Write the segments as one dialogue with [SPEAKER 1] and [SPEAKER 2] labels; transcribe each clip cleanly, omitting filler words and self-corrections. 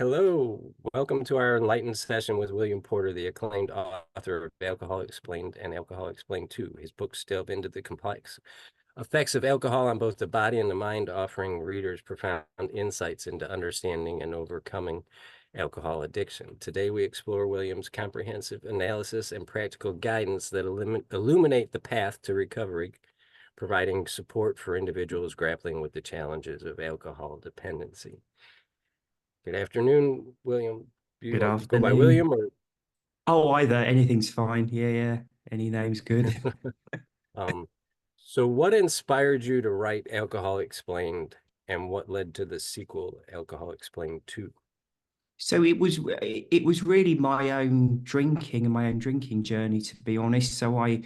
[SPEAKER 1] Hello, welcome to our enlightened session with William Porter, the acclaimed author of Alcohol Explained and Alcohol Explained 2. His books delve into the complex effects of alcohol on both the body and the mind, offering readers profound insights into understanding and overcoming alcohol addiction. Today, we explore William's comprehensive analysis and practical guidance that illuminate the path to recovery, providing support for individuals grappling with the challenges of alcohol dependency. Good afternoon, William. Do you
[SPEAKER 2] Good
[SPEAKER 1] like to go by
[SPEAKER 2] afternoon.
[SPEAKER 1] William or
[SPEAKER 2] Oh, either. Anything's fine. Yeah, yeah. Any name's good.
[SPEAKER 1] um so what inspired you to write Alcohol Explained and what led to the sequel, Alcohol Explained 2?
[SPEAKER 2] So it was really my own drinking and my own drinking journey, to be honest. So I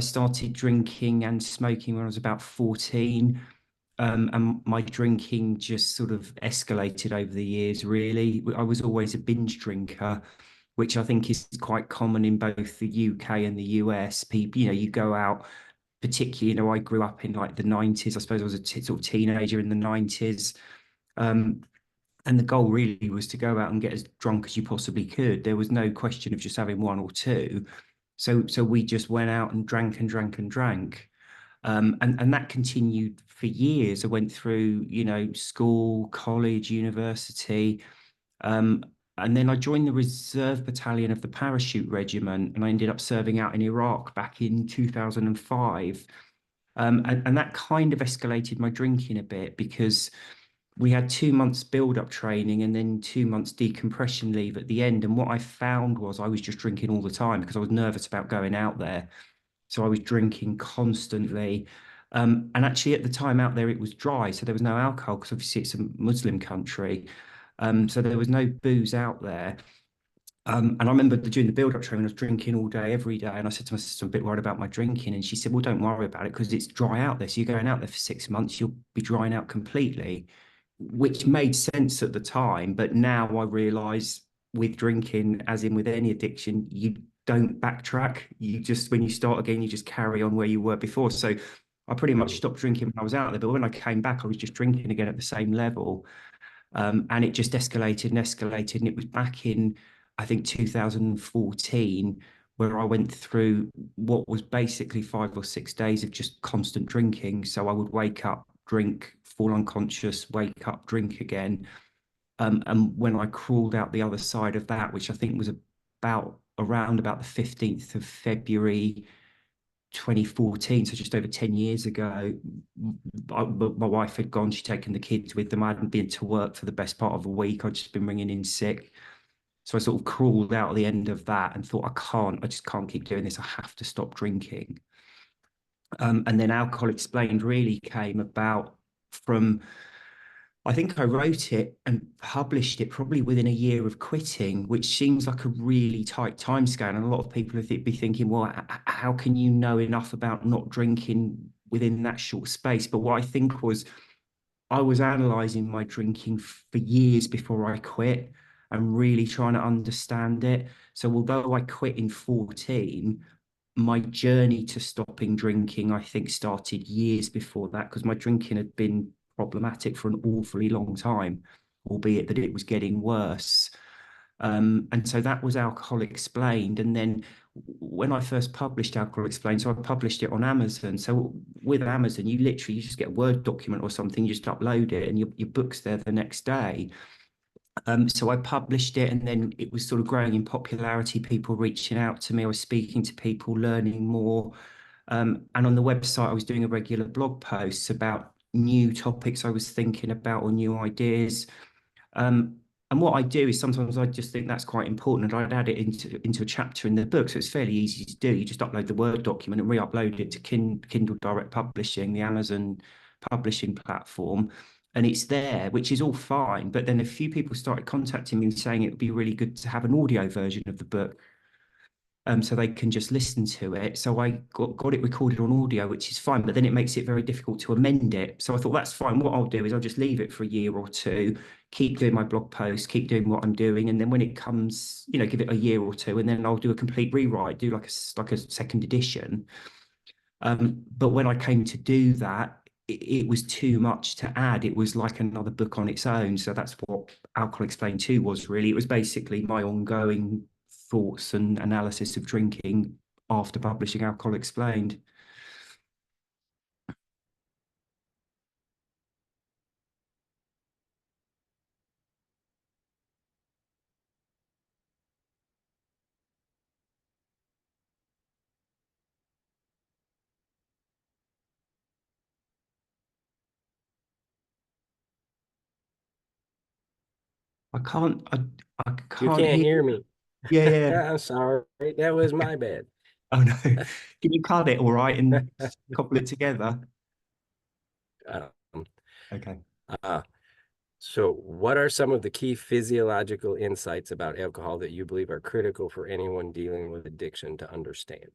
[SPEAKER 2] started drinking and smoking when I was about 14. And my drinking just sort of escalated over the years, really. I was always a binge drinker, which I think is quite common in both the UK and the US. People, you go out, particularly, I grew up in like the 90s. I suppose I was a sort of teenager in the 90s. Um, and the goal really was to go out and get as drunk as you possibly could. There was no question of just having one or two. So we just went out and drank and drank and drank. And that continued for years. I went through, school, college, university. Um, and then I joined the reserve battalion of the parachute regiment, and I ended up serving out in Iraq back in 2005. And that kind of escalated my drinking a bit because we had 2 months build-up training and then 2 months decompression leave at the end. And what I found was I was just drinking all the time because I was nervous about going out there. So I was drinking constantly. And actually, at the time out there, it was dry. So there was no alcohol because obviously it's a Muslim country. So there was no booze out there. And I remember during the build-up training, I was drinking all day, every day. And I said to my sister, I'm a bit worried about my drinking. And she said, well, don't worry about it because it's dry out there. So you're going out there for 6 months, you'll be drying out completely, which made sense at the time. But now I realize with drinking, as in with any addiction, you don't backtrack. You just, when you start again, you just carry on where you were before. So I pretty much
[SPEAKER 1] Mhm.
[SPEAKER 2] stopped drinking when I was out there. But when I came back, I was just drinking again at the same level. And it just escalated and escalated. And it was back in, I think, 2014, where I went through what was basically 5 or 6 days of just constant drinking. So I would wake up, drink, fall unconscious, wake up, drink again. And when I crawled out the other side of that, which I think was around about the 15th of February 2014, so just over 10 years ago, my wife had gone, she'd taken the kids with them. I hadn't been to work for the best part of a week. I'd just been ringing in sick. So I sort of crawled out at the end of that and thought, I just can't keep doing this. I have to stop drinking. And then Alcohol Explained really came about from, I think I wrote it and published it probably within a year of quitting, which seems like a really tight timescale. And a lot of people would be thinking, well, how can you know enough about not drinking within that short space? But what I think was I was analysing my drinking for years before I quit and really trying to understand it. So although I quit in 14, my journey to stopping drinking, I think, started years before that because my drinking had been problematic for an awfully long time, albeit that it was getting worse. And so that was Alcohol Explained. And then when I first published Alcohol Explained, so I published it on Amazon. So with Amazon, you just get a Word document or something, you just upload it and your book's there the next day. So I published it and then it was sort of growing in popularity, people reaching out to me. I was speaking to people, learning more. And on the website, I was doing a regular blog posts about new topics I was thinking about or new ideas. Um, and what I do is sometimes I just think that's quite important, and I'd add it into a chapter in the book. So it's fairly easy to do. You just upload the Word document and re-upload it to Kindle Direct Publishing, the Amazon publishing platform, and it's there, which is all fine. But then a few people started contacting me saying it would be really good to have an audio version of the book, so they can just listen to it. So I got it recorded on audio, which is fine, but then it makes it very difficult to amend it. So I thought that's fine. What I'll do is I'll just leave it for a year or two, keep doing my blog posts, keep doing what I'm doing, and then when it comes, give it a year or two, and then I'll do a complete rewrite, do like a second edition. But when I came to do that, it was too much to add. It was like another book on its own. So that's what Alcohol Explained 2 was really. It was basically my ongoing thoughts and analysis of drinking after publishing Alcohol Explained. I
[SPEAKER 1] You
[SPEAKER 2] can't
[SPEAKER 1] can't
[SPEAKER 2] hear.
[SPEAKER 1] hear me.
[SPEAKER 2] Yeah, yeah.
[SPEAKER 1] I'm sorry. That was my bad.
[SPEAKER 2] Oh no. Can you cut it all right and cobble it together?
[SPEAKER 1] Um,
[SPEAKER 2] Okay.
[SPEAKER 1] uh, so what are some of the key physiological insights about alcohol that you believe are critical for anyone dealing with addiction to understand?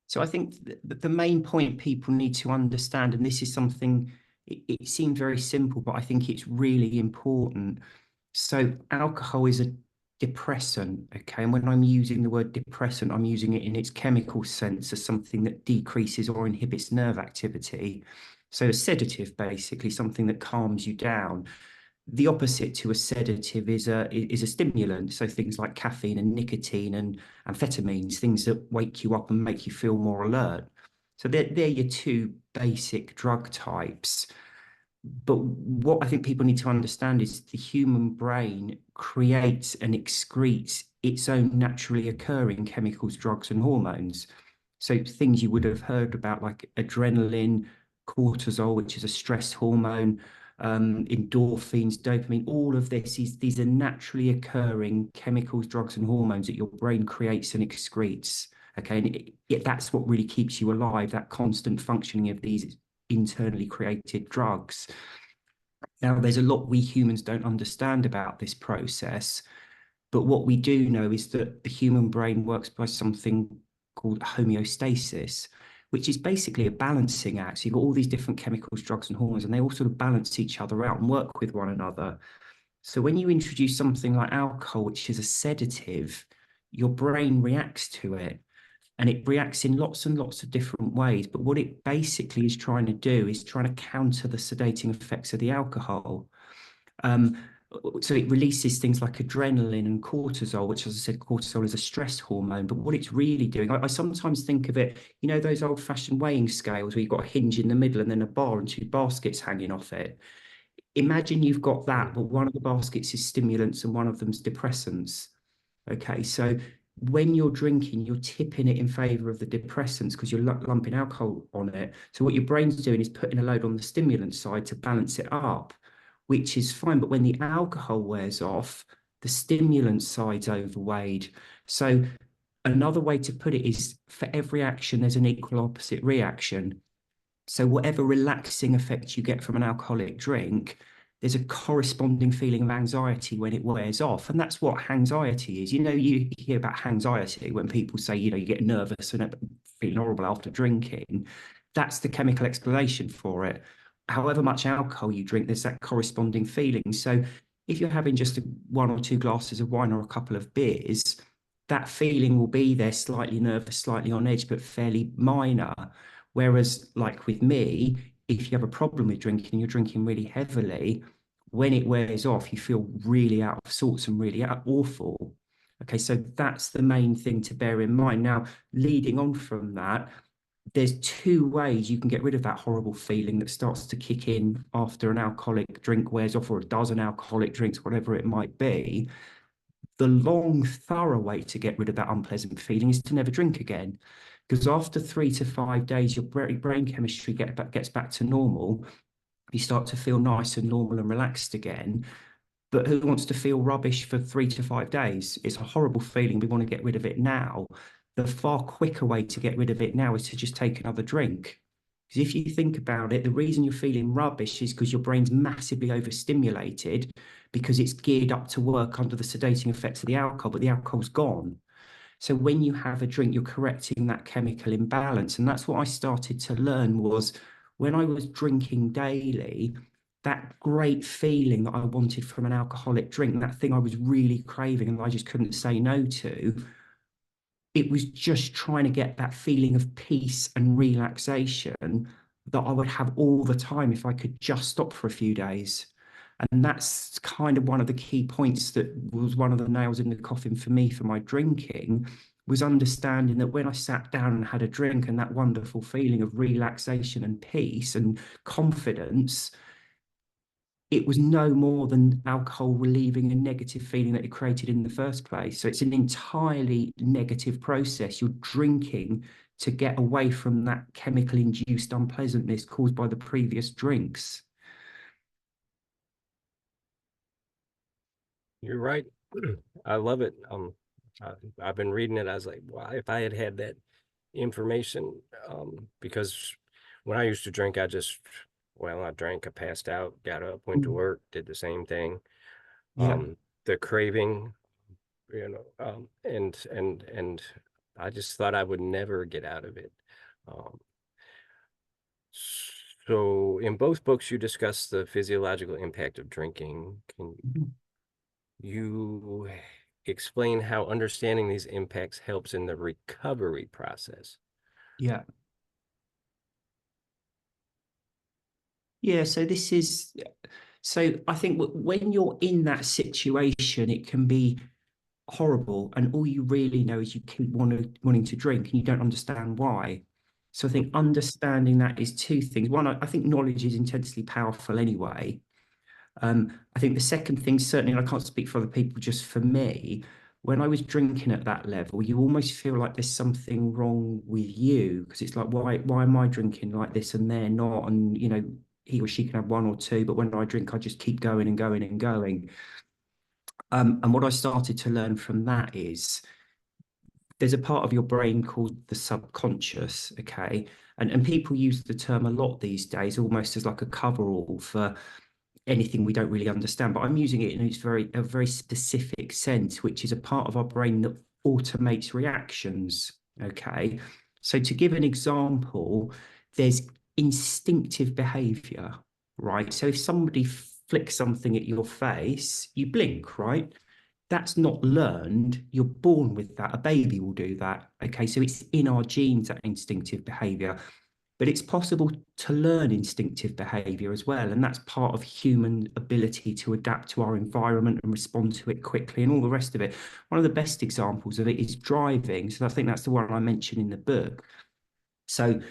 [SPEAKER 2] So I think the main point people need to understand, and this is something, it seems very simple, but I think it's really important. So alcohol is a depressant, okay? And when I'm using the word depressant, I'm using it in its chemical sense as something that decreases or inhibits nerve activity. So a sedative, basically, something that calms you down. The opposite to a sedative is a stimulant. So things like caffeine and nicotine and amphetamines, things that wake you up and make you feel more alert. So they're your two basic drug types. But what I think people need to understand is the human brain creates and excretes its own naturally occurring chemicals, drugs, and hormones. So things you would have heard about, like adrenaline, cortisol, which is a stress hormone, endorphins, dopamine, all of these are naturally occurring chemicals, drugs, and hormones that your brain creates and excretes. Okay, and that's what really keeps you alive, that constant functioning of these internally created drugs. Now, there's a lot we humans don't understand about this process, but what we do know is that the human brain works by something called homeostasis, which is basically a balancing act. So you've got all these different chemicals, drugs, and hormones, and they all sort of balance each other out and work with one another. So when you introduce something like alcohol, which is a sedative, your brain reacts to it, and it reacts in lots and lots of different ways. But what it basically is trying to do is trying to counter the sedating effects of the alcohol. Um, so it releases things like adrenaline and cortisol, which, as I said, cortisol is a stress hormone. But what it's really doing, I sometimes think of it, those old-fashioned weighing scales where you've got a hinge in the middle and then a bar and two baskets hanging off it. Imagine you've got that, but one of the baskets is stimulants and one of them's depressants. Okay, so when you're drinking, you're tipping it in favor of the depressants because you're lumping alcohol on it. So what your brain's doing is putting a load on the stimulant side to balance it up, which is fine. But when the alcohol wears off, the stimulant side's overweighed. So another way to put it is for every action, there's an equal opposite reaction. So whatever relaxing effect you get from an alcoholic drink, there's a corresponding feeling of anxiety when it wears off. And that's what anxiety is. You hear about anxiety when people say, you get nervous and feeling horrible after drinking. That's the chemical explanation for it. However much alcohol you drink, there's that corresponding feeling. So if you're having just one or two glasses of wine or a couple of beers, that feeling will be there, slightly nervous, slightly on edge, but fairly minor. Whereas, like with me, if you have a problem with drinking and you're drinking really heavily, when it wears off, you feel really out of sorts and really awful. Okay, so that's the main thing to bear in mind. Now, leading on from that, there's two ways you can get rid of that horrible feeling that starts to kick in after an alcoholic drink wears off, or a dozen alcoholic drinks, whatever it might be. The long, thorough way to get rid of that unpleasant feeling is to never drink again. Because after 3 to 5 days, your brain chemistry gets back to normal. You start to feel nice and normal and relaxed again. But who wants to feel rubbish for 3 to 5 days? It's a horrible feeling. We want to get rid of it now. The far quicker way to get rid of it now is to just take another drink. Because if you think about it, the reason you're feeling rubbish is because your brain's massively overstimulated because it's geared up to work under the sedating effects of the alcohol, but the alcohol's gone. So when you have a drink, you're correcting that chemical imbalance. And that's what I started to learn was when I was drinking daily, that great feeling that I wanted from an alcoholic drink, that thing I was really craving and I just couldn't say no to, it was just trying to get that feeling of peace and relaxation that I would have all the time if I could just stop for a few days. And that's kind of one of the key points that was one of the nails in the coffin for me for my drinking, was understanding that when I sat down and had a drink and that wonderful feeling of relaxation and peace and confidence, it was no more than alcohol relieving a negative feeling that it created in the first place. So it's an entirely negative process. You're drinking to get away from that chemical induced unpleasantness caused by the previous drinks.
[SPEAKER 1] You're right. I love it. I've been reading it. I was like, wow, if I had had that information, because when I used to drink, I drank, I passed out, got up, went to work, did the same thing.
[SPEAKER 2] Yeah.
[SPEAKER 1] The craving, and I just thought I would never get out of it. Um, so in both books, you discuss the physiological impact of drinking. Can you explain how understanding these impacts helps in the recovery process?
[SPEAKER 2] Yeah. Yeah. So I think when you're in that situation, it can be horrible, and all you really know is you keep wanting to drink and you don't understand why. So I think understanding that is two things. One, I think knowledge is intensely powerful anyway. I think the second thing, certainly, and I can't speak for other people, just for me, when I was drinking at that level, you almost feel like there's something wrong with you, because it's like, why am I drinking like this and they're not? And he or she can have one or two, but when I drink, I just keep going and going and going. And what I started to learn from that is there's a part of your brain called the subconscious, okay? And people use the term a lot these days, almost as like a coverall for anything we don't really understand. But I'm using it in a very specific sense, which is a part of our brain that automates reactions, okay? So to give an example, there's instinctive behavior, right? So if somebody flicks something at your face, you blink, right? That's not learned. You're born with that. A baby will do that. Okay. So it's in our genes, that instinctive behavior. But it's possible to learn instinctive behavior as well. And that's part of human ability to adapt to our environment and respond to it quickly and all the rest of it. One of the best examples of it is driving. So I think that's the one I mentioned in the book. So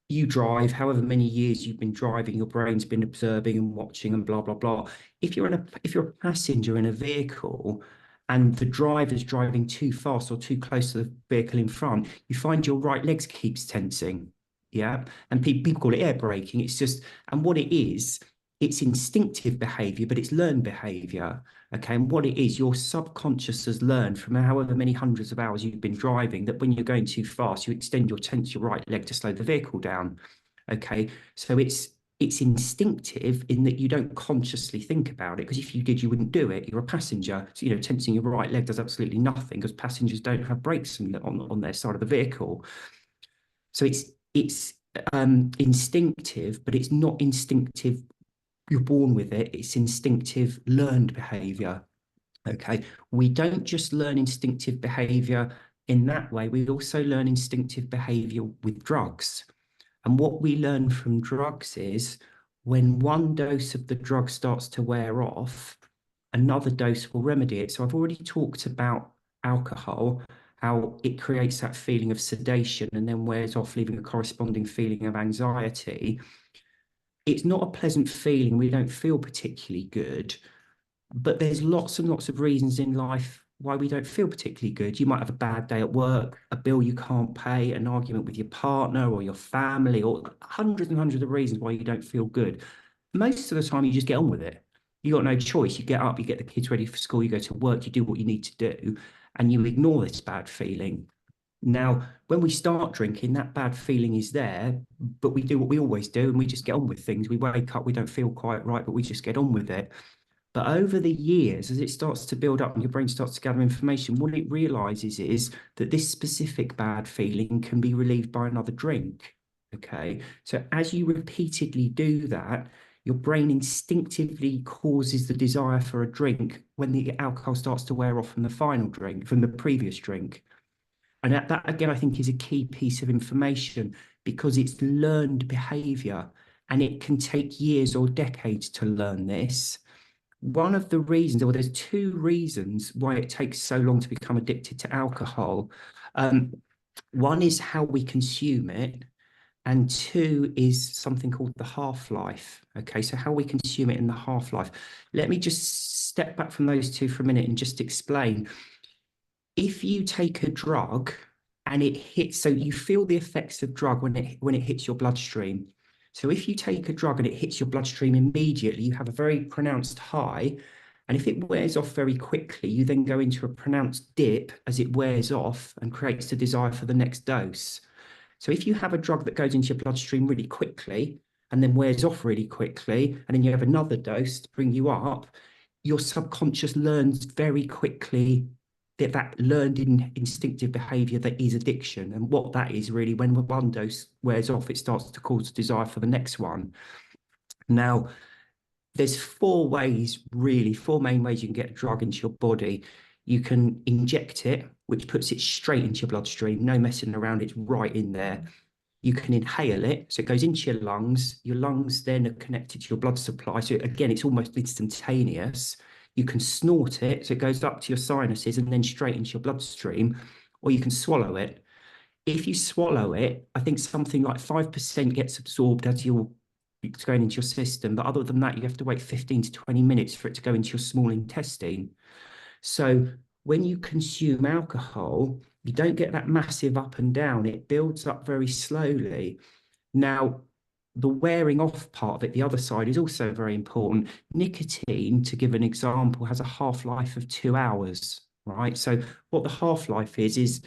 [SPEAKER 2] you drive, however many years you've been driving, your brain's been observing and watching and blah, blah, blah. If you're a passenger in a vehicle and the driver's driving too fast or too close to the vehicle in front, you find your right legs keeps tensing. Yeah. And people call it air braking. It's just, and what it is, it's instinctive behavior, but it's learned behavior. Okay. And what it is, your subconscious has learned from however many hundreds of hours you've been driving that when you're going too fast, you extend your tense your right leg to slow the vehicle down. Okay. So it's instinctive in that you don't consciously think about it, because if you did, you wouldn't do it. You're a passenger. So, tensing your right leg does absolutely nothing because passengers don't have brakes on their side of the vehicle. So it's instinctive, but it's not instinctive. You're born with it. It's instinctive learned behavior. Okay. We don't just learn instinctive behavior in that way. We also learn instinctive behavior with drugs. And what we learn from drugs is when one dose of the drug starts to wear off, another dose will remedy it. So I've already talked about alcohol, how it creates that feeling of sedation and then wears off, leaving a corresponding feeling of anxiety. It's not a pleasant feeling. We don't feel particularly good, but there's lots and lots of reasons in life why we don't feel particularly good. You might have a bad day at work, a bill you can't pay, an argument with your partner or your family, or hundreds and hundreds of reasons why you don't feel good. Most of the time, you just get on with it. You got no choice. You get up, you get the kids ready for school, you go to work, you do what you need to do, and you ignore this bad feeling. Now, when we start drinking, that bad feeling is there, but we do what we always do, and we just get on with things. We wake up, we don't feel quite right, but we just get on with it. But over the years, as it starts to build up and your brain starts to gather information, what it realizes is that this specific bad feeling can be relieved by another drink. Okay. So as you repeatedly do that, your brain instinctively causes the desire for a drink when the alcohol starts to wear off from the final drink, from the previous drink. And that again, I think, is a key piece of information. because it's learned behavior and it can take years or decades to learn this. One of the reasons, or there's two reasons why it takes so long to become addicted to alcohol. One is how we consume it, and two is something called the half-life. Okay, so how we consume it in the half-life. Let me just step back from those two for a minute and just explain. If you take a drug and it hits, so you feel the effects of drug when it hits your bloodstream. So if you take a drug and it hits your bloodstream immediately, you have a very pronounced high. And if it wears off very quickly, you then go into a pronounced dip as it wears off and creates the desire for the next dose. So if you have a drug that goes into your bloodstream really quickly and then wears off really quickly, and then you have another dose to bring you up, your subconscious learns very quickly that learned instinctive behavior that is addiction. And what that is really, when one dose wears off, it starts to cause desire for the next one. Now, there's four main ways you can get a drug into your body. You can inject it, which puts it straight into your bloodstream, no messing around, it's right in there. You can inhale it, so it goes into your lungs. Your lungs then are connected to your blood supply. So again, it's almost instantaneous. You can snort it, so it goes up to your sinuses and then straight into your bloodstream, or you can swallow it. If you swallow it, I think something like 5% gets absorbed as it's going into your system. But other than that, you have to wait 15 to 20 minutes for it to go into your small intestine. So when you consume alcohol, you don't get that massive up and down. It builds up very slowly. Now, the wearing off part of it, the other side, is also very important. Nicotine, to give an example, has a half-life of 2 hours, right? So what the half-life is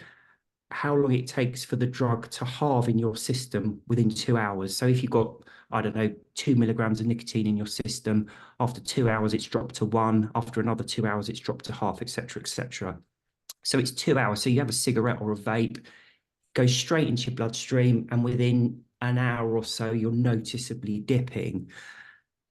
[SPEAKER 2] how long it takes for the drug to halve in your system within 2 hours. So if you've got, I don't know, 2 milligrams of nicotine in your system, after 2 hours, it's dropped to 1. After another 2 hours, it's dropped to half, etc., etc. So it's 2 hours. So you have a cigarette or a vape, goes straight into your bloodstream, and within an hour or so, you're noticeably dipping.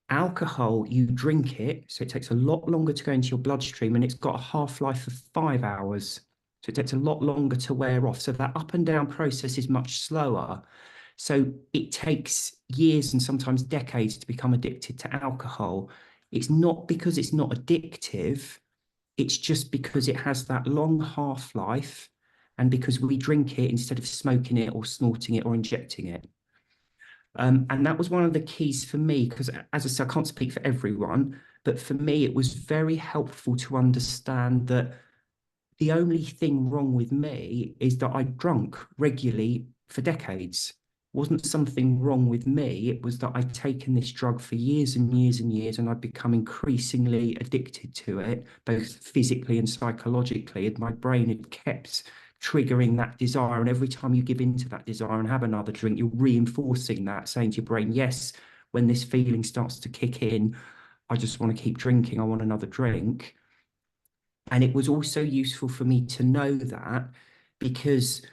[SPEAKER 2] Alcohol, you drink it, so it takes a lot longer to go into your bloodstream, and it's got a half-life of 5 hours. So it takes a lot longer to wear off. So that up and down process is much slower. So it takes years and sometimes decades to become addicted to alcohol. It's not because it's not addictive, it's just because it has that long half-life and because we drink it instead of smoking it or snorting it or injecting it. And that was one of the keys for me, because as I said, I can't speak for everyone, but for me, it was very helpful to understand that the only thing wrong with me is that I drunk regularly for decades. It wasn't something wrong with me. It was that I'd taken this drug for years and years and years, and I'd become increasingly addicted to it, both physically and psychologically. And my brain had kept triggering that desire. And every time you give in to that desire and have another drink, you're reinforcing that, saying to your brain, yes, when this feeling starts to kick in, I just want to keep drinking. I want another drink. And it was also useful for me to know that because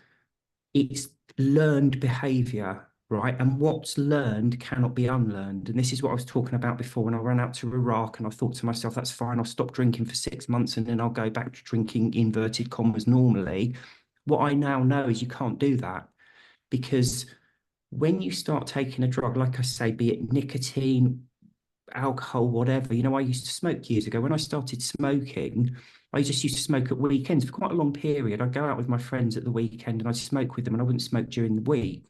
[SPEAKER 2] it's learned behavior, right? And what's learned cannot be unlearned. And this is what I was talking about before when I ran out to Iraq and I thought to myself, that's fine, I'll stop drinking for 6 months and then I'll go back to drinking inverted commas normally. What I now know is you can't do that, because when you start taking a drug, like I say, be it nicotine, alcohol, whatever, I used to smoke years ago. When I started smoking, I just used to smoke at weekends for quite a long period. I'd go out with my friends at the weekend and I'd smoke with them, and I wouldn't smoke during the week.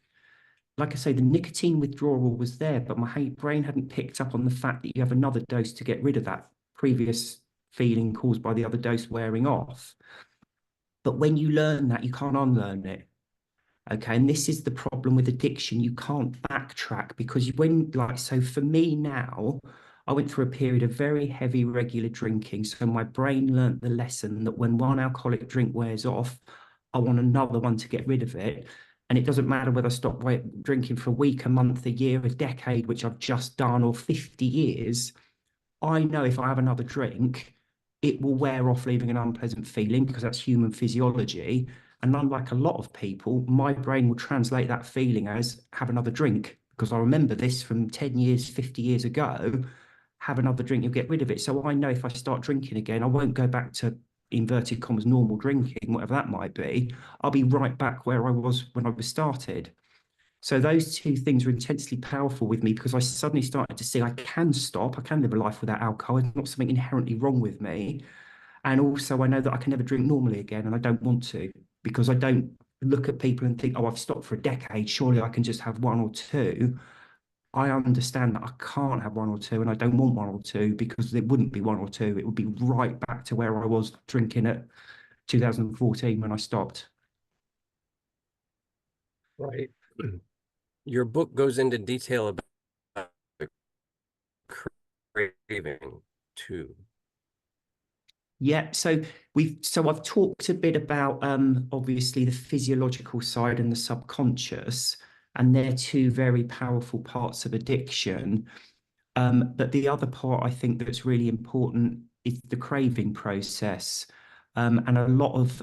[SPEAKER 2] Like I say, the nicotine withdrawal was there, but my brain hadn't picked up on the fact that you have another dose to get rid of that previous feeling caused by the other dose wearing off. But when you learn that, you can't unlearn it. Okay. And this is the problem with addiction. You can't backtrack, because so for me now, I went through a period of very heavy, regular drinking. So my brain learnt the lesson that when one alcoholic drink wears off, I want another one to get rid of it. And it doesn't matter whether I stop drinking for a week, a month, a year, a decade, which I've just done, or 50 years. I know if I have another drink, it will wear off, leaving an unpleasant feeling, because that's human physiology. And unlike a lot of people, my brain will translate that feeling as have another drink, because I remember this from 10 years, 50 years ago. Have another drink, you'll get rid of it. So I know if I start drinking again, I won't go back to inverted commas normal drinking, whatever that might be. I'll be right back where I was when I was started. So those two things were intensely powerful with me because I suddenly started to see I can stop, I can live a life without alcohol. It's not something inherently wrong with me. And also I know that I can never drink normally again, and I don't want to, because I don't look at people and think, oh, I've stopped for a decade, surely I can just have one or two. I understand that I can't have one or two, and I don't want one or two, because it wouldn't be one or two. It would be right back to where I was drinking at 2014 when I stopped.
[SPEAKER 1] Right. Your book goes into detail about the craving too.
[SPEAKER 2] Yeah, so I've talked a bit about obviously the physiological side and the subconscious, and they're two very powerful parts of addiction. But the other part I think that's really important is the craving process. And a lot of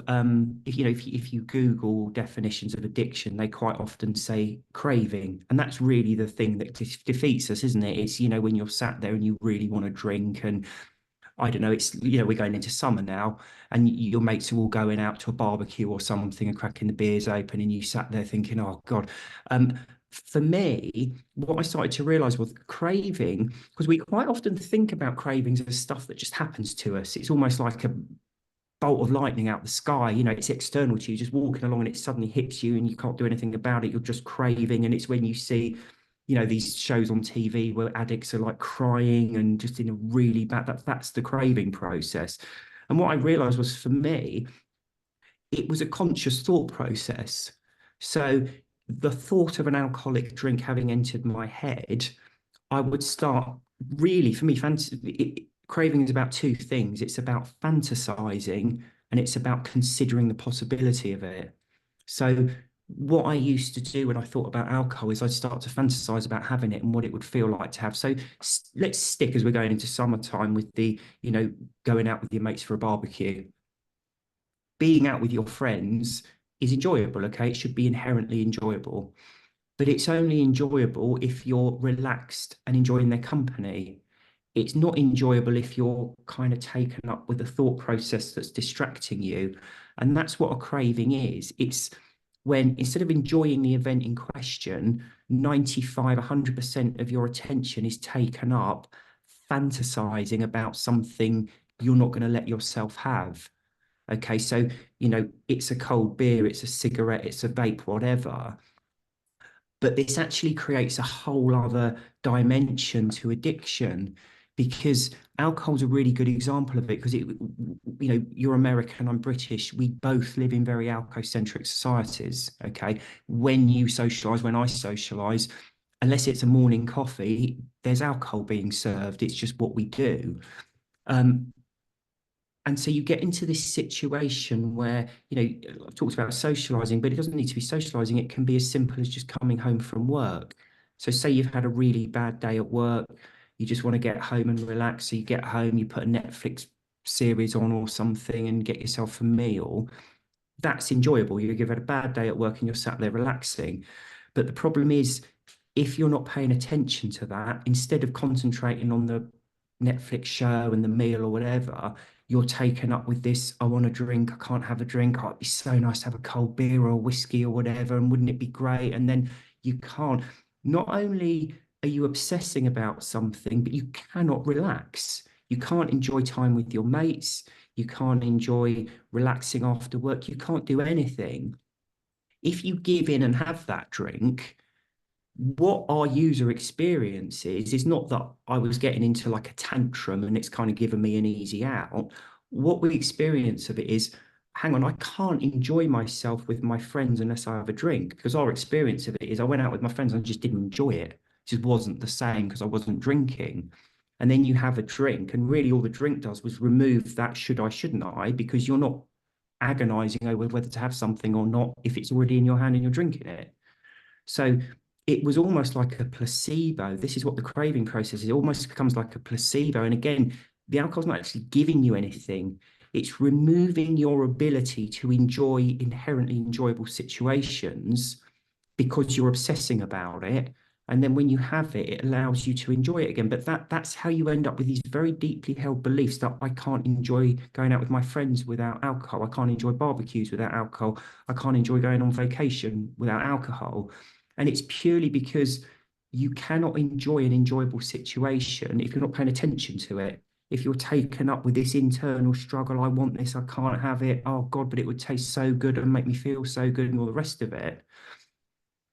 [SPEAKER 2] if you Google definitions of addiction, they quite often say craving, and that's really the thing that defeats us, isn't it? It's, when you're sat there and you really want to drink, and I don't know, it's, we're going into summer now, and your mates are all going out to a barbecue or something and cracking the beers open, and you sat there thinking, oh God. For me, what I started to realize was craving, because we quite often think about cravings as stuff that just happens to us. It's almost like a bolt of lightning out the sky. It's external to you, just walking along, and it suddenly hits you and you can't do anything about it. You're just craving. And it's when you see these shows on TV where addicts are like crying and just in a really bad, that's the craving process. And what I realized was, for me, it was a conscious thought process. So the thought of an alcoholic drink having entered my head, I would start, really, for me, craving is about two things. It's about fantasizing, and it's about considering the possibility of it. So what I used to do when I thought about alcohol is I'd start to fantasize about having it and what it would feel like to have. So let's stick, as we're going into summertime, with the, going out with your mates for a barbecue. Being out with your friends is enjoyable, okay? It should be inherently enjoyable, but it's only enjoyable if you're relaxed and enjoying their company. It's not enjoyable if you're kind of taken up with a thought process that's distracting you. And that's what a craving is. It's when, instead of enjoying the event in question, 95, 100% of your attention is taken up fantasizing about something you're not going to let yourself have. Okay, so, it's a cold beer, it's a cigarette, it's a vape, whatever. But this actually creates a whole other dimension to addiction, because alcohol's a really good example of it, because you're American, I'm British. We both live in very alcohol-centric societies. Okay. When you socialize, when I socialize, unless it's a morning coffee, there's alcohol being served. It's just what we do. Um, and so you get into this situation where, I've talked about socializing, but it doesn't need to be socializing. It can be as simple as just coming home from work. So say you've had a really bad day at work, you just want to get home and relax. So you get home, you put a Netflix series on or something and get yourself a meal. That's enjoyable. You've had a bad day at work and you're sat there relaxing. But the problem is, if you're not paying attention to that, instead of concentrating on the Netflix show and the meal or whatever, you're taken up with this, I want a drink, I can't have a drink. Oh, it'd be so nice to have a cold beer or a whiskey or whatever, and wouldn't it be great? And then you can't. Not only are you obsessing about something, but you cannot relax. You can't enjoy time with your mates. You can't enjoy relaxing after work. You can't do anything. If you give in and have that drink, what our user experience is not that I was getting into like a tantrum and it's kind of given me an easy out. What we experience of it is, hang on, I can't enjoy myself with my friends unless I have a drink, because our experience of it is I went out with my friends and I just didn't enjoy it. It just wasn't the same because I wasn't drinking. And then you have a drink, and really all the drink does was remove that should I, shouldn't I, because you're not agonizing over whether to have something or not if it's already in your hand and you're drinking it. So it was almost like a placebo. This is what the craving process is. It almost becomes like a placebo. And again, the alcohol's not actually giving you anything. It's removing your ability to enjoy inherently enjoyable situations because you're obsessing about it. And then when you have it, it allows you to enjoy it again. But that's how you end up with these very deeply held beliefs that I can't enjoy going out with my friends without alcohol. I can't enjoy barbecues without alcohol. I can't enjoy going on vacation without alcohol. And it's purely because you cannot enjoy an enjoyable situation if you're not paying attention to it. If you're taken up with this internal struggle, I want this, I can't have it. Oh God, but it would taste so good and make me feel so good and all the rest of it.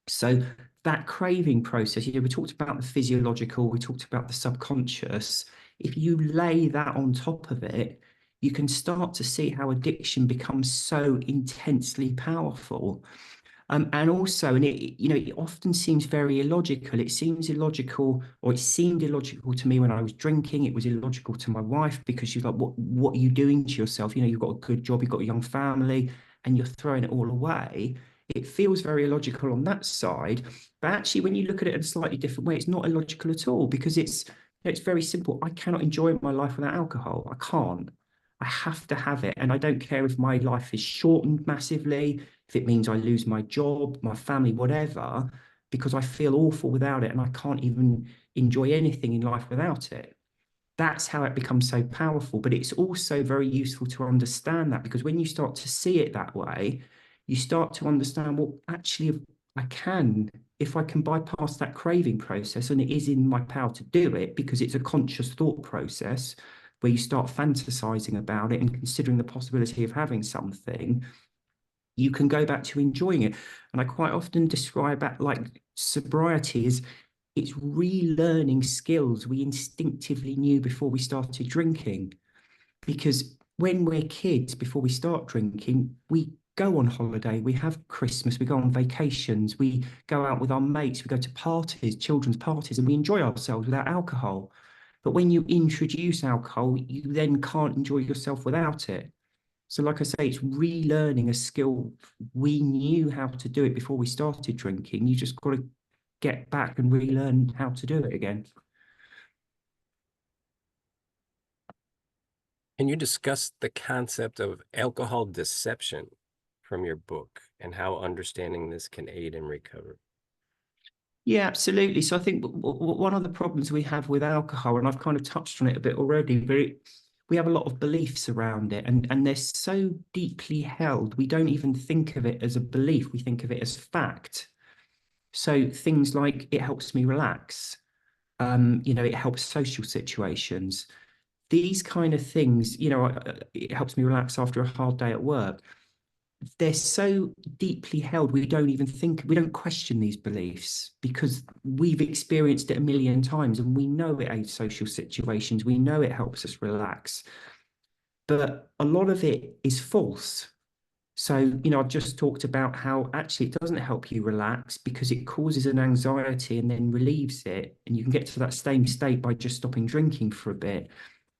[SPEAKER 2] So that craving process, we talked about the physiological, we talked about the subconscious. If you lay that on top of it, you can start to see how addiction becomes so intensely powerful. And also, and it often seems very illogical. It seems illogical, or it seemed illogical to me when I was drinking. It was illogical to my wife because she's like, what are you doing to yourself? You've got a good job, you've got a young family, and you're throwing it all away. It feels very illogical on that side. But actually, when you look at it in a slightly different way, it's not illogical at all because it's very simple. I cannot enjoy my life without alcohol. I can't. I have to have it. And I don't care if my life is shortened massively, if it means I lose my job, my family, whatever, because I feel awful without it and I can't even enjoy anything in life without it. That's how it becomes so powerful. But it's also very useful to understand that because when you start to see it that way, you start to understand, well, actually, I can, if I can bypass that craving process, and it is in my power to do it because it's a conscious thought process where you start fantasizing about it and considering the possibility of having something, you can go back to enjoying it. And I quite often describe that like sobriety as it's relearning skills we instinctively knew before we started drinking. Because when we're kids, before we start drinking, we go on holiday, we have Christmas, we go on vacations, we go out with our mates, we go to parties, children's parties, and we enjoy ourselves without alcohol. But when you introduce alcohol, you then can't enjoy yourself without it. So, like I say, it's relearning a skill. We knew how to do it before we started drinking. You just got to get back and relearn how to do it again.
[SPEAKER 1] Can you discuss the concept of alcohol deception from your book and how understanding this can aid in recovery?
[SPEAKER 2] Yeah, absolutely. So I think one of the problems we have with alcohol, and I've kind of touched on it a bit already, but we have a lot of beliefs around it, and they're so deeply held, we don't even think of it as a belief, we think of it as fact. So things like it helps me relax, it helps social situations. These kind of things, it helps me relax after a hard day at work. They're so deeply held, we don't question these beliefs because we've experienced it a million times and we know it aids social situations. We know it helps us relax. But a lot of it is false. So, I've just talked about how actually it doesn't help you relax because it causes an anxiety and then relieves it. And you can get to that same state by just stopping drinking for a bit.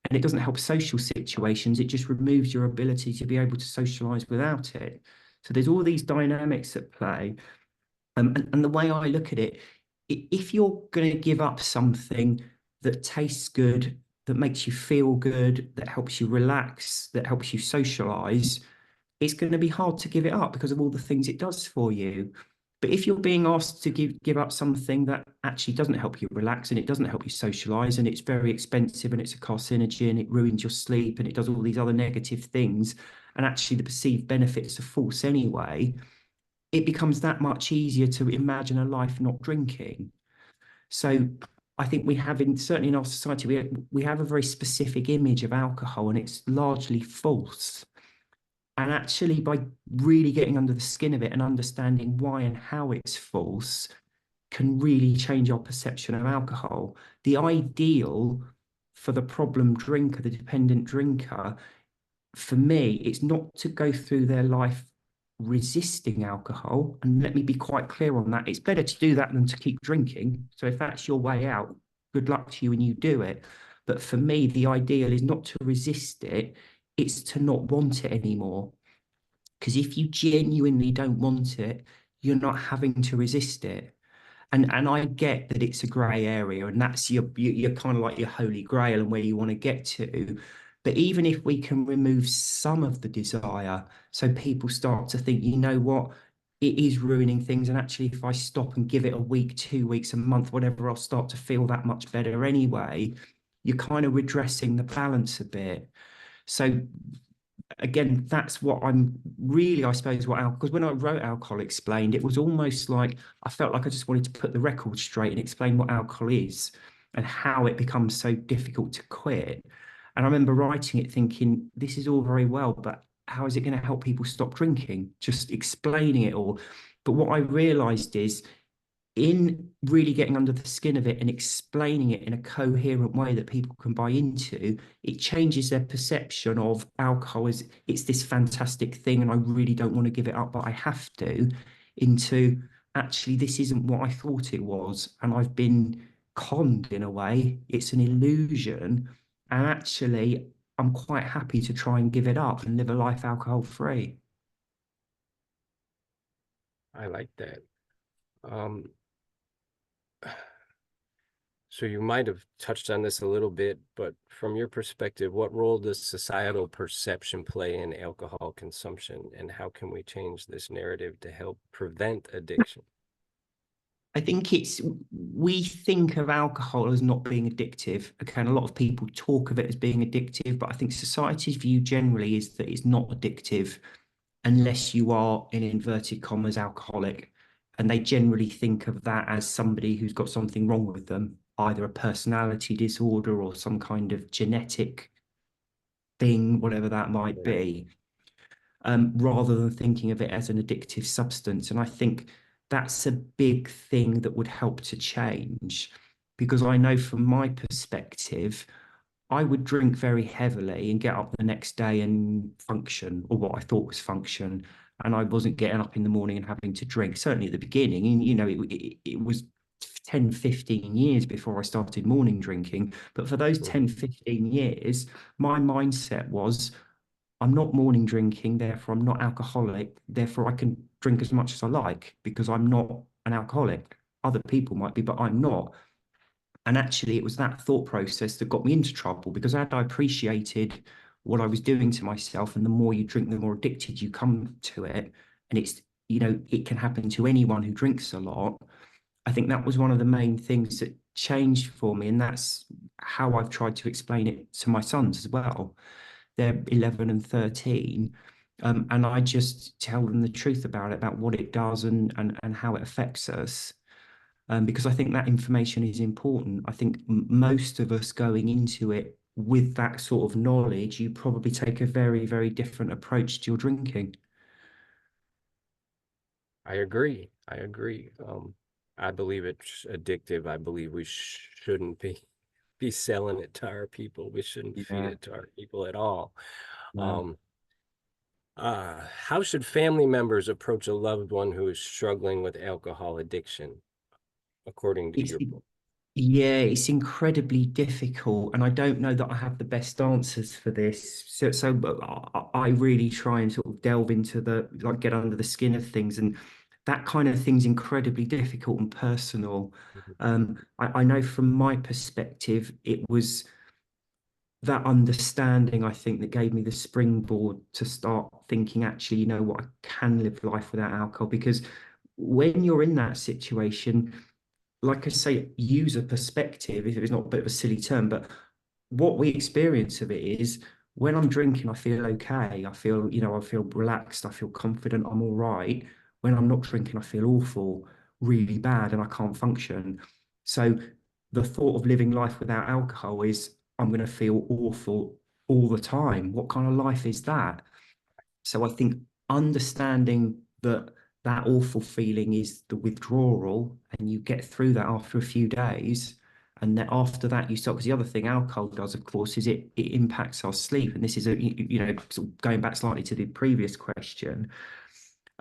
[SPEAKER 2] And it doesn't help social situations. It just removes your ability to be able to socialize without it. So there's all these dynamics at play. And the way I look at it, if you're going to give up something that tastes good, that makes you feel good, that helps you relax, that helps you socialize, it's going to be hard to give it up because of all the things it does for you. But if you're being asked to give up something that actually doesn't help you relax and it doesn't help you socialize and it's very expensive and it's a carcinogen and it ruins your sleep and it does all these other negative things and actually the perceived benefits are false anyway, it becomes that much easier to imagine a life not drinking. So I think certainly in our society, we have a very specific image of alcohol and it's largely false. And actually, by really getting under the skin of it and understanding why and how it's false, can really change our perception of alcohol. The ideal for the problem drinker, the dependent drinker, for me, it's not to go through their life resisting alcohol. And let me be quite clear on that. It's better to do that than to keep drinking. So if that's your way out, good luck to you and you do it. But for me, the ideal is not to resist it, it's to not want it anymore. Because if you genuinely don't want it, you're not having to resist it. And I get that it's a grey area, and that's you're kind of like your holy grail and where you want to get to. But even if we can remove some of the desire, so people start to think, you know what, it is ruining things, and actually, if I stop and give it a week, 2 weeks, a month, whatever, I'll start to feel that much better anyway. You're kind of redressing the balance a bit. So again, that's what I'm really, I suppose, what because when I wrote Alcohol Explained, it was almost like I felt like I just wanted to put the record straight and explain what alcohol is and how it becomes so difficult to quit. And I remember writing it thinking, this is all very well, but how is it going to help people stop drinking? Just explaining it all. But what I realized is in really getting under the skin of it and explaining it in a coherent way that people can buy into, it changes their perception of alcohol as it's this fantastic thing and I really don't want to give it up, but I have to, into actually, this isn't what I thought it was. And I've been conned in a way. It's an illusion. And actually, I'm quite happy to try and give it up and live a life alcohol free.
[SPEAKER 1] I like that. Um, so you might have touched on this a little bit, but from your perspective, what role does societal perception play in alcohol consumption, and how can we change this narrative to help prevent addiction?
[SPEAKER 2] I think we think of alcohol as not being addictive. Okay, and a lot of people talk of it as being addictive, but I think society's view generally is that it's not addictive unless you are, in inverted commas, alcoholic. And they generally think of that as somebody who's got something wrong with them, either a personality disorder or some kind of genetic thing, whatever that might
[SPEAKER 1] Yeah,
[SPEAKER 2] be, rather than thinking of it as an addictive substance. And I think that's a big thing that would help to change because I know from my perspective, I would drink very heavily and get up the next day and function, or what I thought was function. And I wasn't getting up in the morning and having to drink, certainly at the beginning. And, it was 10, 15 years before I started morning drinking. But for those
[SPEAKER 1] mhm.
[SPEAKER 2] 10, 15 years, my mindset was I'm not morning drinking, therefore I'm not alcoholic, therefore I can drink as much as I like because I'm not an alcoholic. Other people might be, but I'm not. And actually, it was that thought process that got me into trouble because had I appreciated what I was doing to myself, and the more you drink, the more addicted you come to it. And it can happen to anyone who drinks a lot. I think that was one of the main things that changed for me. And that's how I've tried to explain it to my sons as well. They're 11 and 13. And I just tell them the truth about it, about what it does and how it affects us. Because I think that information is important. I think most of us going into it with that sort of knowledge, you probably take a very, very different approach to your drinking.
[SPEAKER 1] I agree. I agree. I believe it's addictive. I believe we shouldn't be selling it to our people. We shouldn't feed
[SPEAKER 2] Yeah.
[SPEAKER 1] it to our people at all.
[SPEAKER 2] No.
[SPEAKER 1] Um, how should family members approach a loved one who is struggling with alcohol addiction, according to
[SPEAKER 2] It's
[SPEAKER 1] your book?
[SPEAKER 2] Yeah, it's incredibly difficult, and I don't know that I have the best answers for this. So but I really try and sort of delve into get under the skin of things, and that kind of thing's incredibly difficult and personal.
[SPEAKER 1] Mhm.
[SPEAKER 2] I know from my perspective, it was that understanding, I think, that gave me the springboard to start thinking, actually, you know what, I can live life without alcohol. Because when you're in that situation, like I say, user perspective, if it's not a bit of a silly term, but what we experience of it is when I'm drinking, I feel okay. I feel relaxed. I feel confident. I'm all right. When I'm not drinking, I feel awful, really bad, and I can't function. So the thought of living life without alcohol is I'm going to feel awful all the time. What kind of life is that? So I think understanding that that awful feeling is the withdrawal, and you get through that after a few days. And then after that, you start, because the other thing alcohol does, of course, is it impacts our sleep. And this is sort of going back slightly to the previous question.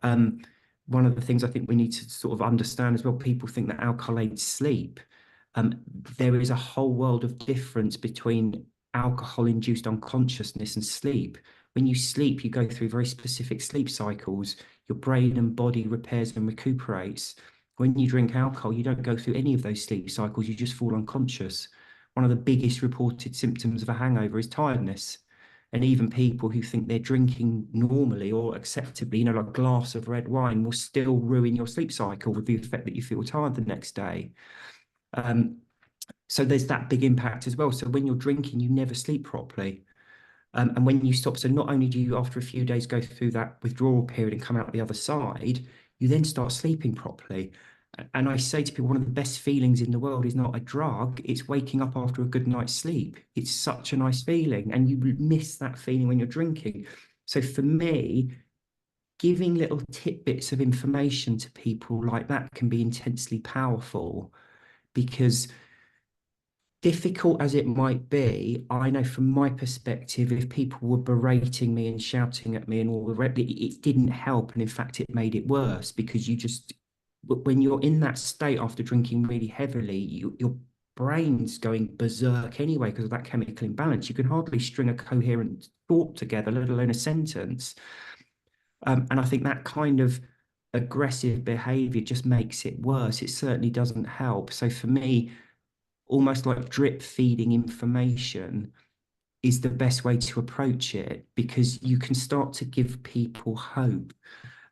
[SPEAKER 2] Um, One of the things I think we need to sort of understand as well, people think that alcohol aids sleep. There is a whole world of difference between alcohol-induced unconsciousness and sleep. When you sleep, you go through very specific sleep cycles. Your brain and body repairs and recuperates. When you drink alcohol, you don't go through any of those sleep cycles. You just fall unconscious. One of the biggest reported symptoms of a hangover is tiredness. And even people who think they're drinking normally or acceptably, like a glass of red wine will still ruin your sleep cycle with the effect that you feel tired the next day. Um, so there's that big impact as well. So when you're drinking, you never sleep properly. And when you stop, so not only do you, after a few days, go through that withdrawal period and come out the other side, you then start sleeping properly. And I say to people, one of the best feelings in the world is not a drug, it's waking up after a good night's sleep. It's such a nice feeling, and you miss that feeling when you're drinking. So for me, giving little tidbits of information to people like that can be intensely powerful, because difficult as it might be, I know from my perspective, if people were berating me and shouting at me and all the rest, it didn't help. And in fact, it made it worse, because you just, when you're in that state after drinking really heavily, your brain's going berserk anyway because of that chemical imbalance. You can hardly string a coherent thought together, let alone a sentence. And I think that kind of aggressive behavior just makes it worse. It certainly doesn't help. So for me, almost like drip feeding information is the best way to approach it, because you can start to give people hope.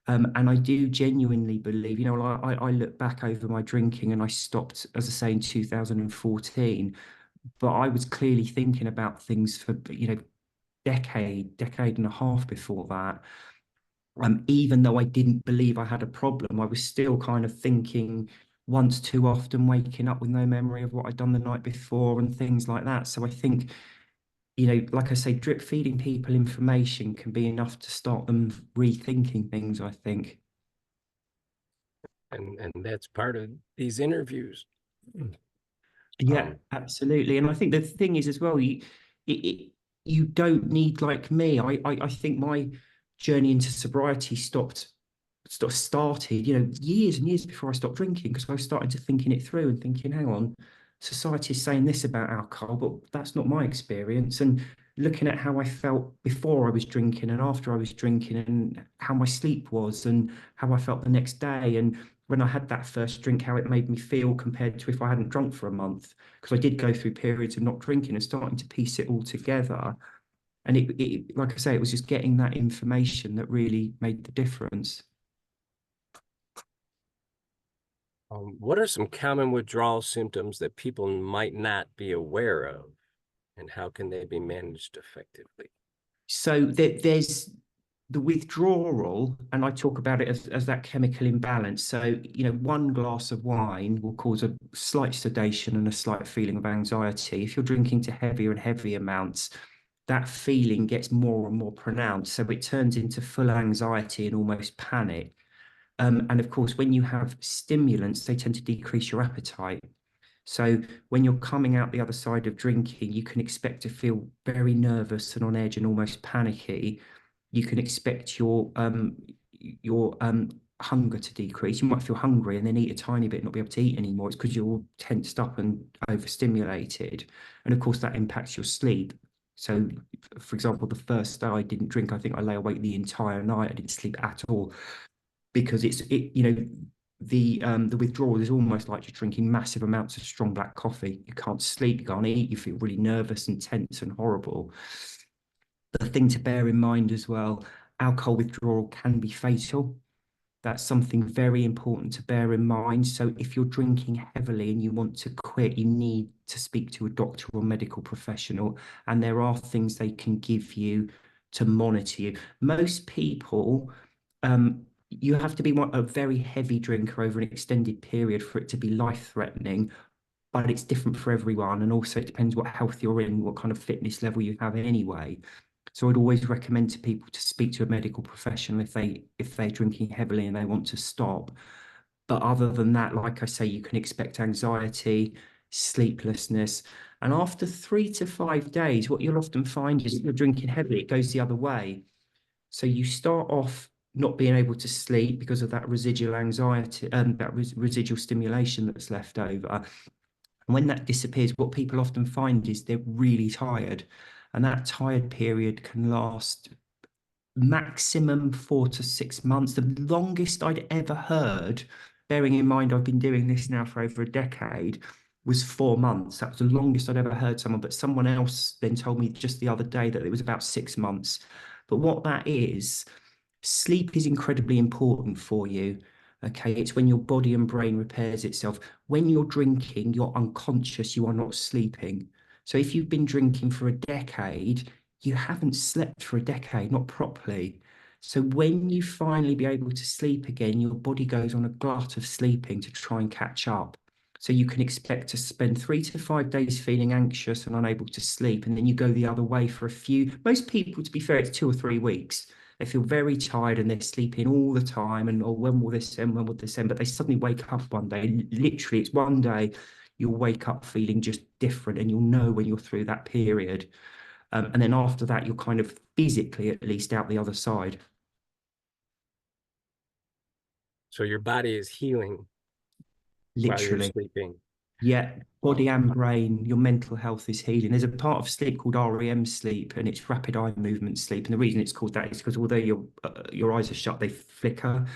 [SPEAKER 2] And I do genuinely believe, I look back over my drinking, and I stopped, as I say, in 2014, but I was clearly thinking about things for, decade and a half before that. Even though I didn't believe I had a problem, I was still kind of thinking once too often, waking up with no memory of what I'd done the night before and things like that. So I think, like I say, drip feeding people information can be enough to start them rethinking things, I think.
[SPEAKER 1] And that's part of these interviews.
[SPEAKER 2] Yeah,
[SPEAKER 1] Um,
[SPEAKER 2] absolutely. And I think the thing is as well, you don't need, like me. I think my journey into sobriety started, years and years before I stopped drinking, because I was starting to thinking it through and thinking, hang on, society is saying this about alcohol, but that's not my experience. And looking at how I felt before I was drinking and after I was drinking, and how my sleep was and how I felt the next day. And when I had that first drink, how it made me feel compared to if I hadn't drunk for a month. Because I did go through periods of not drinking and starting to piece it all together. And like I say, it was just getting that information that really made the difference.
[SPEAKER 1] what are some common withdrawal symptoms that people might not be aware of, and how can they be managed effectively?
[SPEAKER 2] So there's the withdrawal, and I talk about it as that chemical imbalance. So, one glass of wine will cause a slight sedation and a slight feeling of anxiety. If you're drinking to heavier and heavier amounts, that feeling gets more and more pronounced. So it turns into full anxiety and almost panic. And of course, when you have stimulants, they tend to decrease your appetite. So when you're coming out the other side of drinking, you can expect to feel very nervous and on edge and almost panicky. You can expect your hunger to decrease. You might feel hungry and then eat a tiny bit and not be able to eat anymore. It's because you're all tensed up and overstimulated. And of course, that impacts your sleep. So, for example, the first day I didn't drink, I think I lay awake the entire night. I didn't sleep at all, because the withdrawal is almost like just drinking massive amounts of strong black coffee. You can't sleep, you can't eat, you feel really nervous and tense and horrible. The thing to bear in mind as well, alcohol withdrawal can be fatal. That's something very important to bear in mind. So if you're drinking heavily and you want to quit, you need to speak to a doctor or medical professional, and there are things they can give you to monitor you. Most people, you have to be a very heavy drinker over an extended period for it to be life-threatening, but it's different for everyone. And also it depends what health you're in, what kind of fitness level you have anyway. So I'd always recommend to people to speak to a medical professional if they're drinking heavily and they want to stop. But other than that, like I say, you can expect anxiety, sleeplessness. And after 3 to 5 days, what you'll often find is if you're drinking heavily, it goes the other way. So you start off not being able to sleep because of that residual anxiety, that residual stimulation that's left over. And when that disappears, what people often find is they're really tired. And that tired period can last maximum 4 to 6 months. The longest I'd ever heard, bearing in mind I've been doing this now for over a decade, was 4 months. That was the longest I'd ever heard someone. But someone else then told me just the other day that it was about 6 months. But what that is, sleep is incredibly important for you. Okay, it's when your body and brain repairs itself. When you're drinking, you're unconscious, you are not sleeping. So if you've been drinking for a decade, you haven't slept for a decade, not properly. So when you finally be able to sleep again, your body goes on a glut of sleeping to try and catch up. So you can expect to spend 3 to 5 days feeling anxious and unable to sleep, and then you go the other way for a few. Most people, to be fair, it's 2 or 3 weeks. They feel very tired and they're sleeping all the time. And oh, when will this end? When will this end? But they suddenly wake up one day. Literally, it's one day you'll wake up feeling just different, and you'll know when you're through that period. And then after that, you're kind of physically at least out the other side.
[SPEAKER 1] So your body is healing while you're
[SPEAKER 2] Literally.
[SPEAKER 1] sleeping.
[SPEAKER 2] Yeah,
[SPEAKER 1] Wow.
[SPEAKER 2] body and brain, your mental health is healing. There's a part of sleep called REM sleep, and it's rapid eye movement sleep. And the reason it's called that is because although your eyes are shut, they flicker,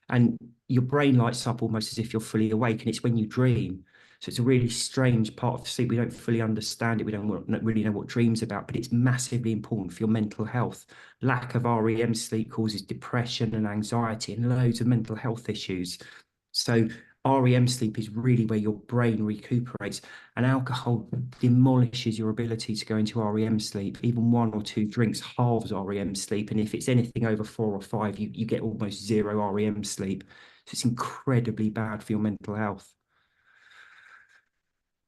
[SPEAKER 2] and your brain lights up almost as if you're fully awake. And it's when you dream. So it's a really strange part of sleep. We don't fully understand it. We don't really know what dreams about, but it's massively important for your mental health. Lack of REM sleep causes depression and anxiety and loads of mental health issues. So REM sleep is really where your brain recuperates, and alcohol demolishes your ability to go into REM sleep. Even 1 or 2 drinks halves REM sleep, and if it's anything over 4 or 5, you get almost zero REM sleep. So it's incredibly bad for your mental health.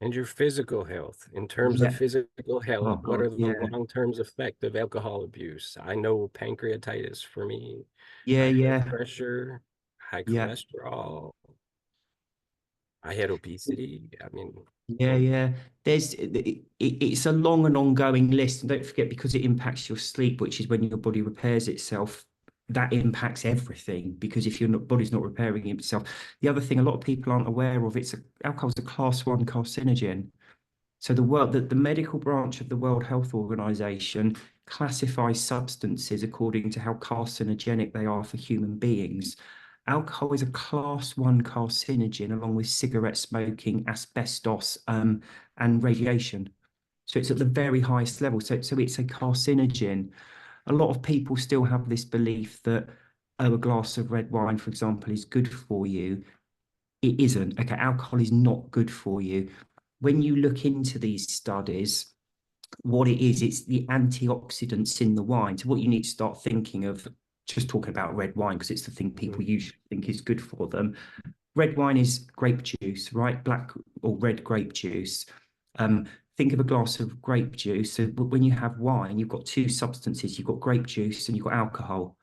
[SPEAKER 1] And your physical health. In terms of
[SPEAKER 2] Yeah.
[SPEAKER 1] physical health,
[SPEAKER 2] Oh
[SPEAKER 1] what
[SPEAKER 2] God.
[SPEAKER 1] are the
[SPEAKER 2] Yeah.
[SPEAKER 1] long-term effects of alcohol abuse? I know pancreatitis for me,
[SPEAKER 2] Yeah.
[SPEAKER 1] high blood
[SPEAKER 2] Yeah.
[SPEAKER 1] pressure, high
[SPEAKER 2] Yeah.
[SPEAKER 1] cholesterol. I had obesity. I mean,
[SPEAKER 2] Yeah, yeah. It's a long and ongoing list. And don't forget, because it impacts your sleep, which is when your body repairs itself, that impacts everything. Because if your body's not repairing itself, the other thing a lot of people aren't aware of, alcohol's a class 1 carcinogen. So the medical branch of the World Health Organization classifies substances according to how carcinogenic they are for human beings. Alcohol is a class 1 carcinogen, along with cigarette smoking, asbestos, and radiation. So it's at the very highest level. So it's a carcinogen. A lot of people still have this belief that, oh, a glass of red wine, for example, is good for you. It isn't. Okay, alcohol is not good for you. When you look into these studies, what it is, it's the antioxidants in the wine. So what you need to start thinking of, just talking about red wine, because it's the thing people
[SPEAKER 1] mm,
[SPEAKER 2] usually think is good for them. Red wine is grape juice, right? Black or red grape juice. Um, think of a glass of grape juice. So when you have wine, you've got two substances. You've got grape juice and you've got alcohol.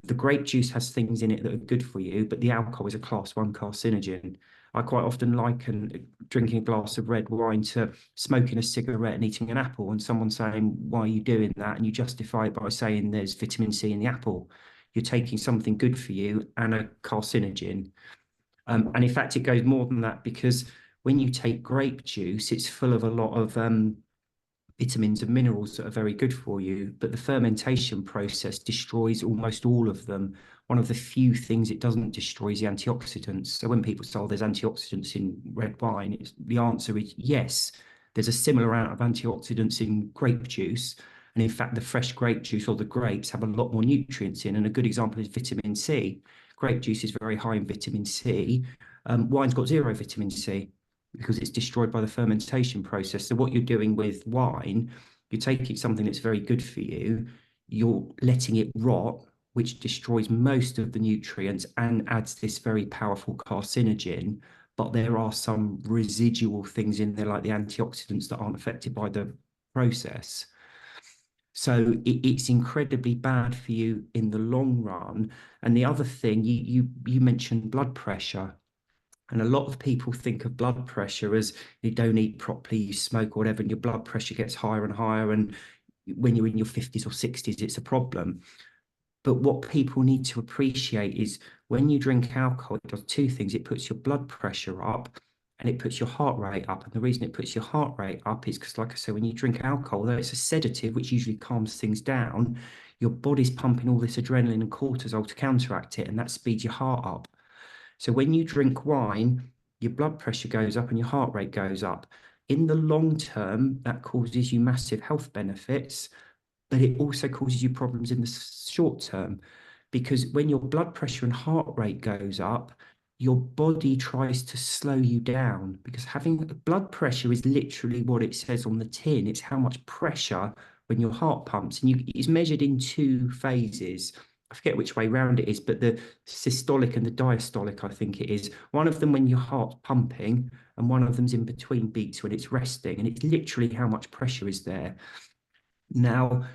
[SPEAKER 2] The grape juice has things in it that are good for you, but the alcohol is a class 1 carcinogen. I quite often liken drinking a glass of red wine to smoking a cigarette and eating an apple, and someone saying, "Why are you doing that?" And you justify it by saying there's vitamin C in the apple. You're taking something good for you and a carcinogen. And in fact, it goes more than that, because when you take grape juice, it's full of a lot of vitamins and minerals that are very good for you, but the fermentation process destroys almost all of them. One of the few things it doesn't destroy is the antioxidants. So when people say, "Oh, there's antioxidants in red wine," the answer is yes. There's a similar amount of antioxidants in grape juice. And in fact, the fresh grape juice or the grapes have a lot more nutrients in. And a good example is vitamin C. Grape juice is very high in vitamin C. Wine's got zero vitamin C, because it's destroyed by the fermentation process. So what you're doing with wine, you're taking something that's very good for you, you're letting it rot, which destroys most of the nutrients and adds this very powerful carcinogen. But there are some residual things in there, like the antioxidants, that aren't affected by the process. So it's incredibly bad for you in the long run. And the other thing, you mentioned blood pressure. And a lot of people think of blood pressure as you don't eat properly, you smoke or whatever, and your blood pressure gets higher and higher. And when you're in your 50s or 60s, it's a problem. But what people need to appreciate is when you drink alcohol, it does two things. It puts your blood pressure up and it puts your heart rate up. And the reason it puts your heart rate up is because, like I said, when you drink alcohol, although it's a sedative, which usually calms things down, your body's pumping all this adrenaline and cortisol to counteract it, and that speeds your heart up. So when you drink wine, your blood pressure goes up and your heart rate goes up. In the long term, that causes you massive health benefits, but it also causes you problems in the short term, because when your blood pressure and heart rate goes up, your body tries to slow you down, because having blood pressure is literally what it says on the tin. It's how much pressure when your heart pumps, and it's measured in two phases. I forget which way round it is, but the systolic and the diastolic, I think it is. One of them when your heart's pumping, and one of them's in between beats when it's resting, and it's literally how much pressure is there. Now,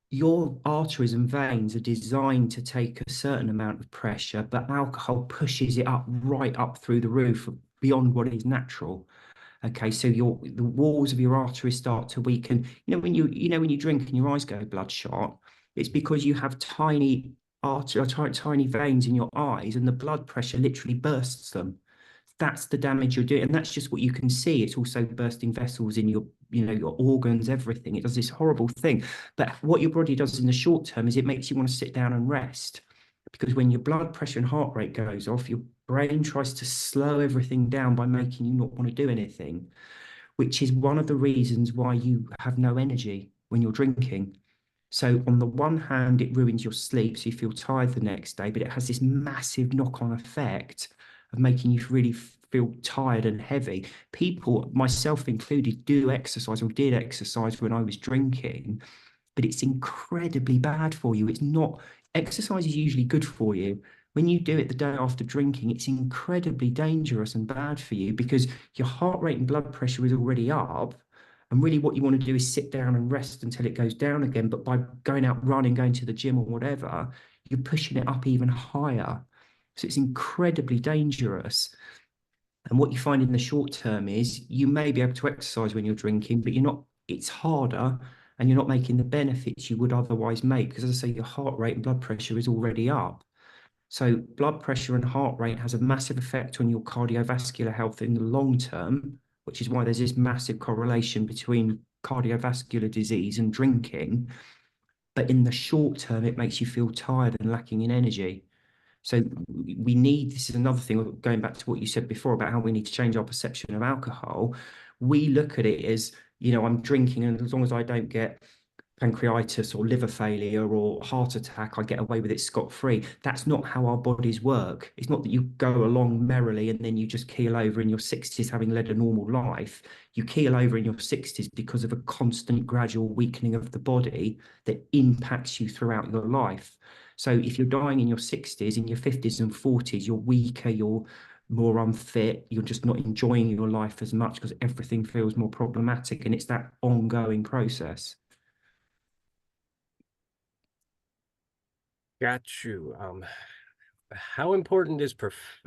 [SPEAKER 2] your arteries and veins are designed to take a certain amount of pressure, but alcohol pushes it up right up through the roof beyond what is natural. Okay, so the walls of your arteries start to weaken. When you drink and your eyes go bloodshot, it's because you have tiny tiny veins in your eyes, and the blood pressure literally bursts them. That's the damage you're doing, and that's just what you can see. It's also bursting vessels in your organs, everything. It does this horrible thing. But what your body does in the short term is it makes you want to sit down and rest, because when your blood pressure and heart rate goes off, your brain tries to slow everything down by making you not want to do anything, which is one of the reasons why you have no energy when you're drinking. So on the one hand, it ruins your sleep, so you feel tired the next day, but it has this massive knock-on effect of making you really feel tired and heavy. People, myself included, do exercise or did exercise when I was drinking, but it's incredibly bad for you. It's not, exercise is usually good for you. When you do it the day after drinking, it's incredibly dangerous and bad for you because your heart rate and blood pressure is already up. And really, what you want to do is sit down and rest until it goes down again. But by going out running, going to the gym or whatever, you're pushing it up even higher. So it's incredibly dangerous. And what you find in the short term is you may be able to exercise when you're drinking, but it's harder and you're not making the benefits you would otherwise make. Because as I say, your heart rate and blood pressure is already up. So blood pressure and heart rate has a massive effect on your cardiovascular health in the long term, which is why there's this massive correlation between cardiovascular disease and drinking. But in the short term, it makes you feel tired and lacking in energy. So this is another thing, going back to what you said before about how we need to change our perception of alcohol. We look at it as, I'm drinking, and as long as I don't get pancreatitis or liver failure or heart attack, I get away with it scot-free. That's not how our bodies work. It's not that you go along merrily and then you just keel over in your 60s having led a normal life. You keel over in your 60s because of a constant gradual weakening of the body that impacts you throughout your life. So if you're dying in your 60s, in your 50s and 40s, you're weaker, you're more unfit, you're just not enjoying your life as much because everything feels more problematic, and it's that ongoing process.
[SPEAKER 1] Got you. How important is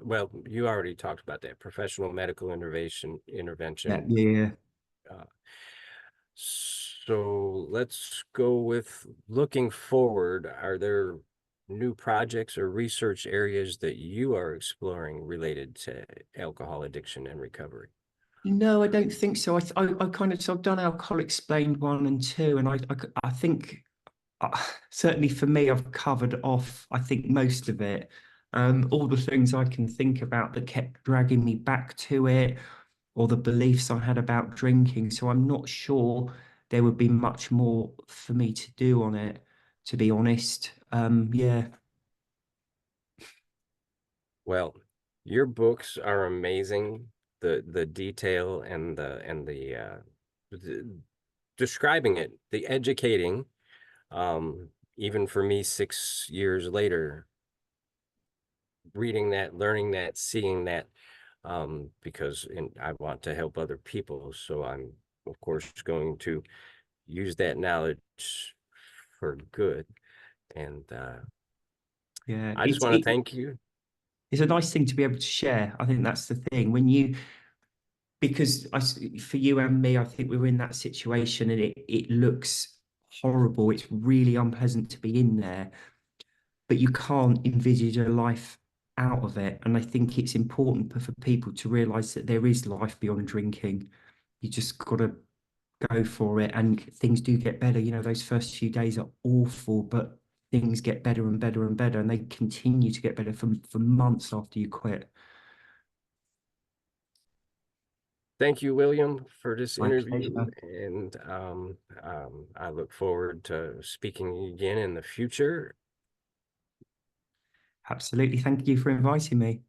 [SPEAKER 1] well, you already talked about that, professional medical
[SPEAKER 2] Yeah,
[SPEAKER 1] intervention.
[SPEAKER 2] yeah.
[SPEAKER 1] Uh, so let's go with looking forward. Are there new projects or research areas that you are exploring related to alcohol addiction and recovery?
[SPEAKER 2] No, I don't think so. So I've done Alcohol Explained 1 and 2, and I think certainly for me, I've covered off, I think, most of it. All the things I can think about that kept dragging me back to it, or the beliefs I had about drinking. So I'm not sure there would be much more for me to do on it, to be honest. Yeah.
[SPEAKER 1] Well, your books are amazing. The detail and the describing it, the educating, even for me 6 years later, reading that, learning that, seeing that, because I want to help other people. So I'm, of course, going to use that knowledge for good. And
[SPEAKER 2] Yeah,
[SPEAKER 1] I just want to thank you.
[SPEAKER 2] it's a nice thing to be able to share. I think that's the thing. Because for you and me, I think we were in that situation, and it looks horrible. It's really unpleasant to be in there, but you can't envisage a life out of it. And I think it's important for people to realize that there is life beyond drinking. You just got to go for it, and things do get better. Those first few days are awful, but things get better and better and better, and they continue to get better for months after you quit.
[SPEAKER 1] Thank you, William, for this
[SPEAKER 2] My
[SPEAKER 1] interview.
[SPEAKER 2] pleasure.
[SPEAKER 1] And I look forward to speaking again in the future.
[SPEAKER 2] Absolutely. Thank you for inviting me.